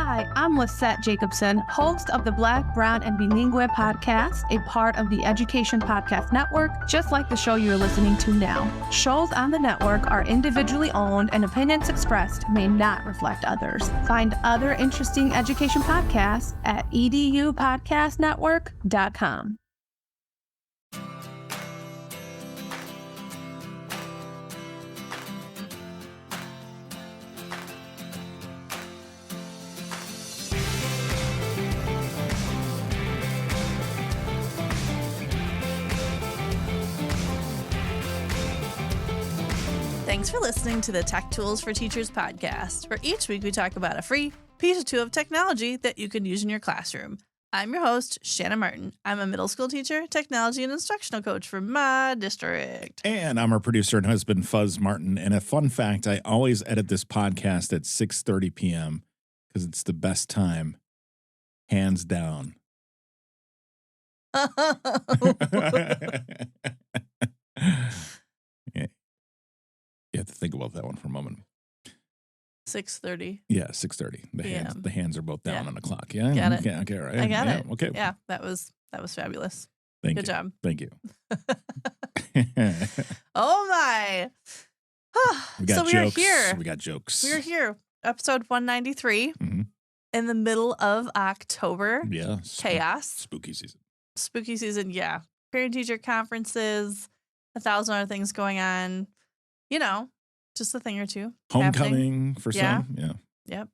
Hi, I'm Lisette Jacobson, host of the Black, Brown, and Bilingue podcast, a part of the Education Podcast Network, just like the show you're listening to now. Shows on the network are individually owned and opinions expressed may not reflect others. Find other interesting education podcasts at edupodcastnetwork.com. Thanks for listening to the Tech Tools for Teachers podcast, where each week we talk about a free piece or two of technology that you can use in your classroom. I'm your host, Shannon Martin. I'm a middle school teacher, technology, and instructional coach for my district. And I'm our producer and husband, Fuzz Martin. And a fun fact, I always edit this podcast at 6:30 p.m. because it's the best time, hands down. Yeah. You have to think about that one for a moment. 6:30. Yeah, 6:30. The hands are both down on the clock. Yeah, got it. Okay, right. I got it. Okay. Yeah, that was fabulous. Good job. Thank you. Oh my! We got so jokes. we are here. We got jokes. We are here. Episode 193 in the middle of October. Yeah. Chaos. Spooky season. Spooky season. Yeah. Parent-teacher conferences. 1,000 other things going on. You know, just a thing or two. Homecoming for some. Yeah. Yep.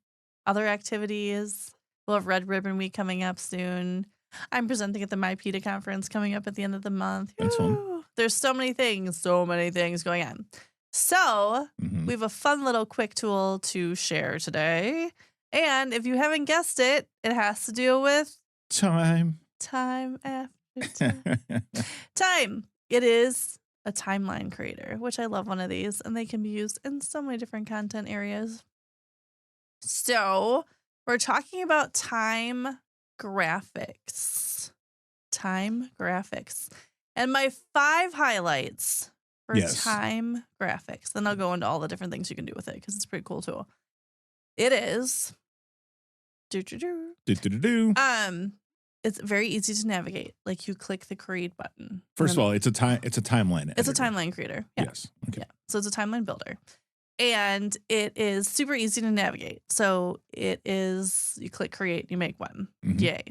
Other activities. We'll have Red Ribbon Week coming up soon. I'm presenting at the MyPETA conference coming up at the end of the month. That's fun. There's so many things going on. So we have a fun little quick tool to share today. And if you haven't guessed it, it has to do with time after time. Time. It is a timeline creator, which I love one of these, and they can be used in so many different content areas. So we're talking about time graphics. Time graphics. And my 5 highlights for time graphics. Then I'll go into all the different things you can do with it because it's a pretty cool tool. It is it's very easy to navigate. Like you click the create button. First of all, it's a timeline. It's a timeline creator. Yeah. Yes. Okay. Yeah. So it's a timeline builder. And it is super easy to navigate. So it is, you click create, you make one. Yay.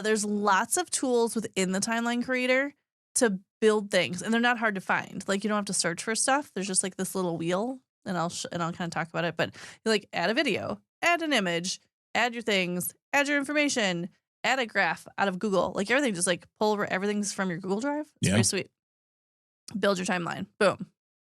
There's lots of tools within the timeline creator to build things, and they're not hard to find. Like you don't have to search for stuff. There's just like this little wheel, and I'll kind of talk about it. But you like add a video, add an image, add your things, add your information, add a graph out of Google. Like everything, just like pull over everything's from your Google Drive. It's pretty sweet. Build your timeline. Boom.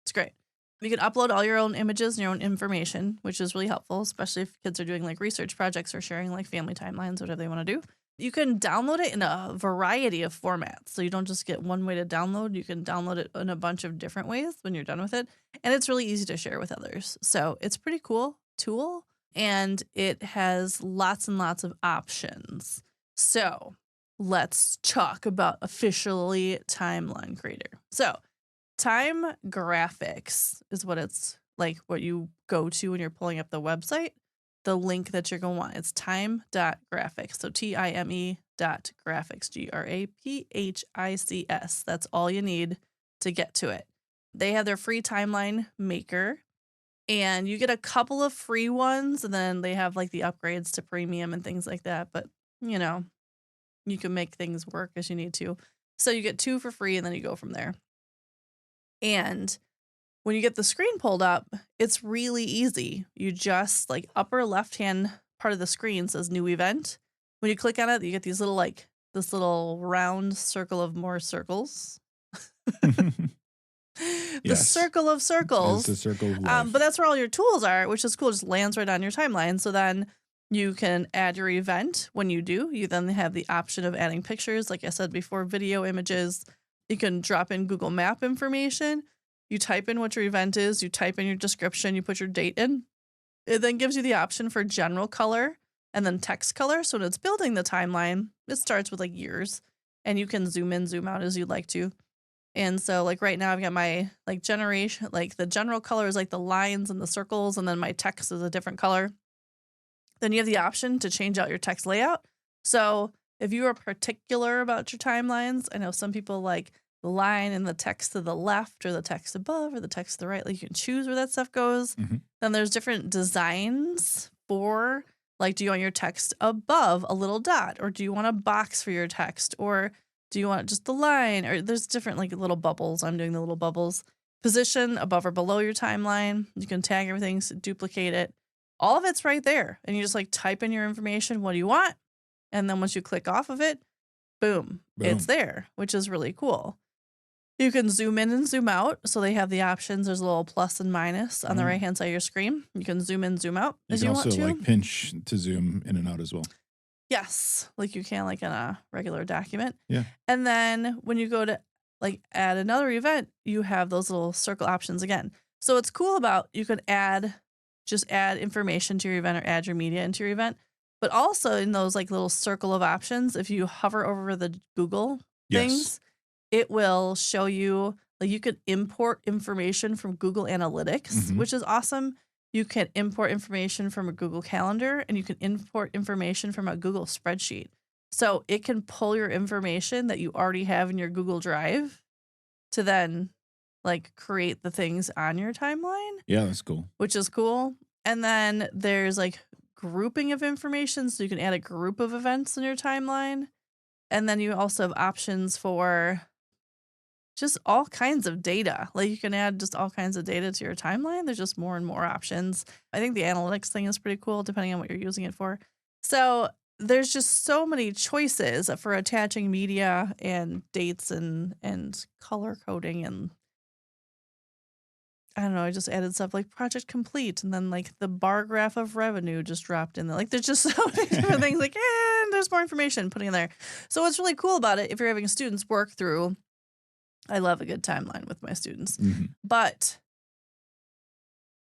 It's great. You can upload all your own images and your own information, which is really helpful, especially if kids are doing like research projects or sharing like family timelines, whatever they want to do. You can download it in a variety of formats. So you don't just get one way to download. You can download it in a bunch of different ways when you're done with it. And it's really easy to share with others. So it's a pretty cool tool. And it has lots and lots of options. So let's talk about officially timeline creator. So time graphics is what it's like, what you go to when you're pulling up the website. The link that you're going to want. It's time.graphics. So time.graphics, graphics. That's all you need to get to it. They have their free timeline maker, and you get a couple of free ones, and then they have like the upgrades to premium and things like that. But, you know, you can make things work as you need to. So you get 2 for free, and then you go from there. And when you get the screen pulled up, it's really easy. You just like upper left-hand part of the screen says new event. When you click on it, you get these little like this little round circle of more circles. The circle of circles. It's the circle of life. But that's where all your tools are, which is cool. It just lands right on your timeline. So then you can add your event. When you do, you then have the option of adding pictures. Like I said before, video, images. You can drop in Google Map information. You type in what your event is, you type in your description, you put your date in. It then gives you the option for general color and then text color. So when it's building the timeline, it starts with like years, and you can zoom in, zoom out as you'd like to. And so like right now I've got my like generation, like the general color is like the lines and the circles, and then my text is a different color. Then you have the option to change out your text layout. So if you are particular about your timelines, I know some people like the line and the text to the left or the text above or the text to the right. Like you can choose where that stuff goes. Then there's different designs for, like, do you want your text above a little dot, or do you want a box for your text, or do you want just the line, or there's different like little bubbles. I'm doing the little bubbles. Position above or below your timeline. You can tag everything, duplicate it. All of it's right there. And you just like type in your information. What do you want? And then once you click off of it, boom, it's there, which is really cool. You can zoom in and zoom out. So they have the options. There's a little plus and minus on the right-hand side of your screen. You can zoom in, zoom out as you want to. You can also like pinch to zoom in and out as well. Yes, like you can like in a regular document. Yeah. And then when you go to like add another event, you have those little circle options again. So what's cool about you could just add information to your event or add your media into your event. But also in those like little circle of options, if you hover over the Google things, it will show you, like you could import information from Google Analytics, which is awesome. You can import information from a Google Calendar, and you can import information from a Google spreadsheet. So it can pull your information that you already have in your Google Drive to then like create the things on your timeline. Yeah, that's cool. Which is cool. And then there's like grouping of information. So you can add a group of events in your timeline. And then you also have options for just all kinds of data. Like you can add just all kinds of data to your timeline. There's just more and more options. I think the analytics thing is pretty cool depending on what you're using it for. So there's just so many choices for attaching media and dates and color coding. And I don't know, I just added stuff like project complete, and then like the bar graph of revenue just dropped in there. Like there's just so many different things, like, and there's more information putting in there. So what's really cool about it, if you're having students work through, I love a good timeline with my students, but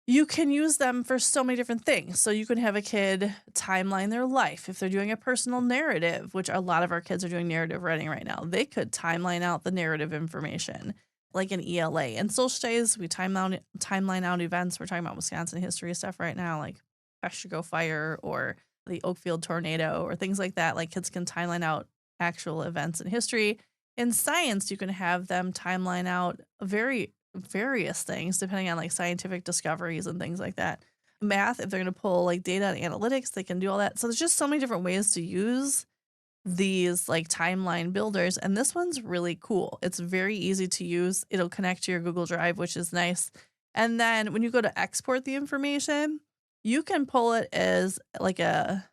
you can use them for so many different things. So you can have a kid timeline their life. If they're doing a personal narrative, which a lot of our kids are doing narrative writing right now, they could timeline out the narrative information, like an ELA. And social studies, we timeline out events. We're talking about Wisconsin history stuff right now, like Peshtigo fire or the Oakfield tornado or things like that. Like kids can timeline out actual events in history. In science, you can have them timeline out various things depending on like scientific discoveries and things like that. Math, if they're going to pull like data and analytics, they can do all that. So there's just so many different ways to use these like timeline builders. And this one's really cool. It's very easy to use. It'll connect to your Google Drive, which is nice. And then when you go to export the information, you can pull it as like a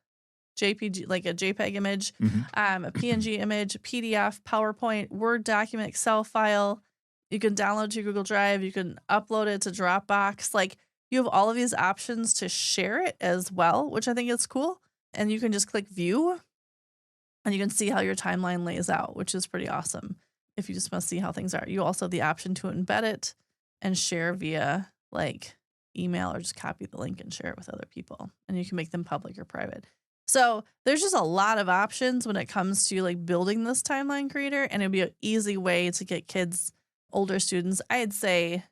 JPG, like a JPEG image, a PNG image, PDF, PowerPoint, Word document, Excel file. You can download it to your Google Drive. You can upload it to Dropbox. Like you have all of these options to share it as well, which I think is cool. And you can just click view and you can see how your timeline lays out, which is pretty awesome. If you just want to see how things are, you also have the option to embed it and share via like email, or just copy the link and share it with other people. And you can make them public or private. So there's just a lot of options when it comes to like building this timeline creator, and it'd be an easy way to get kids, older students, I'd say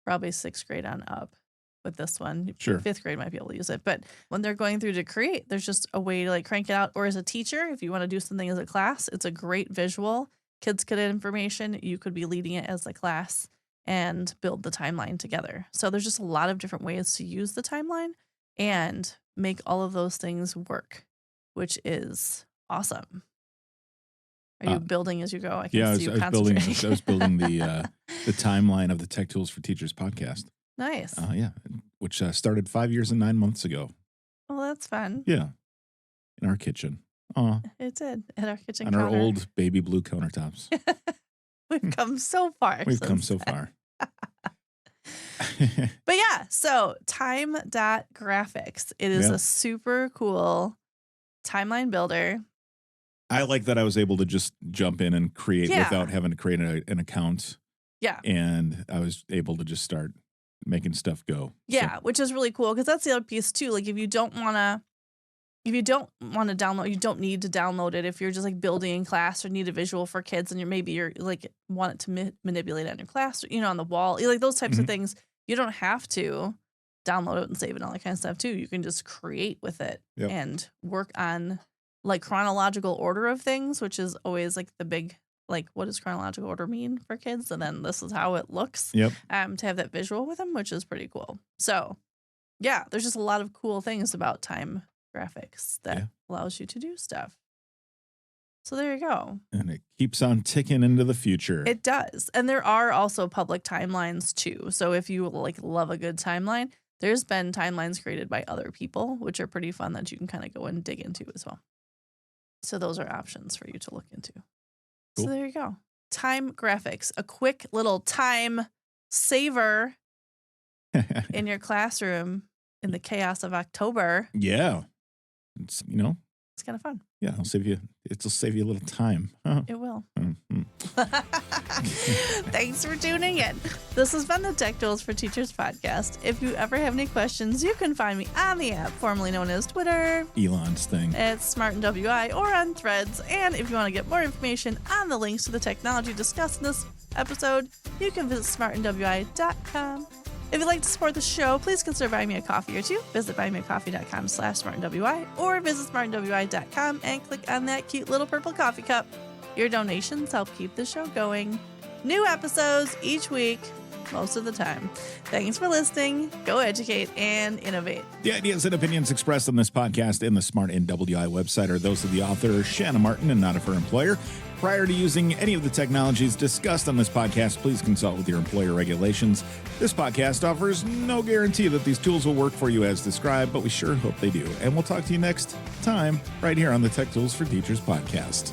probably 6th grade on up with this one. Sure. 5th grade might be able to use it. But when they're going through to create, there's just a way to like crank it out. Or as a teacher, if you want to do something as a class, it's a great visual. Kids could add information. You could be leading it as the class and build the timeline together. So there's just a lot of different ways to use the timeline and make all of those things work, which is awesome. Are you building as you go? I can see you concentrating. I was building the timeline of the Tech Tools for Teachers podcast. Nice. Yeah, which started 5 years and 9 months ago. Well, that's fun. Yeah, in our kitchen. Oh, it did at our kitchen on counter. our old baby blue countertops. We've come so far. We've come so far. But yeah, so time.graphics. It is a super cool timeline builder. I like that I was able to just jump in and create without having to create an account. Yeah. And I was able to just start making stuff go. Yeah, which is really cool, because that's the other piece too. Like if you don't want to download, you don't need to download it. If you're just like building in class or need a visual for kids, and you're like want it to manipulate on your class, on the wall, like those types of things, you don't have to download it and save it and all that kind of stuff too. You can just create with it Yep. and work on like chronological order of things, which is always like the big, like, what does chronological order mean for kids? And then this is how it looks. Yep. To have that visual with them, which is pretty cool. So yeah, there's just a lot of cool things about time graphics that allows you to do stuff. So there you go. And it keeps on ticking into the future. It does. And there are also public timelines too. So if you like love a good timeline, there's been timelines created by other people, which are pretty fun that you can kind of go and dig into as well. So those are options for you to look into. Cool. So there you go. Time graphics, a quick little time saver in your classroom in the chaos of October. Yeah. It's, It's kind of fun. yeah, it'll save you a little time. Huh. It will. Mm-hmm. Thanks for tuning in. This has been the Tech Tools for Teachers podcast. If you ever have any questions, you can find me on the app, formerly known as Twitter. Elon's thing. It's SmartandWI or on Threads. And if you want to get more information on the links to the technology discussed in this episode, you can visit smartandwi.com. If you'd like to support the show, please consider buying me a coffee or two. Visit buymeacoffee.com/smartandwi or visit smartandwi.com and click on that cute little purple coffee cup. Your donations help keep the show going. New episodes each week, most of the time. Thanks for listening. Go educate and innovate. The ideas and opinions expressed on this podcast and the Smart NWI website are those of the author, Shanna Martin, and not of her employer. Prior to using any of the technologies discussed on this podcast, please consult with your employer regulations. This podcast offers no guarantee that these tools will work for you as described, but we sure hope they do. And we'll talk to you next time right here on the Tech Tools for Teachers podcast.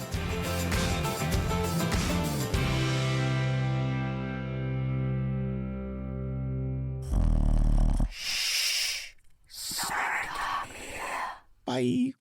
Bye.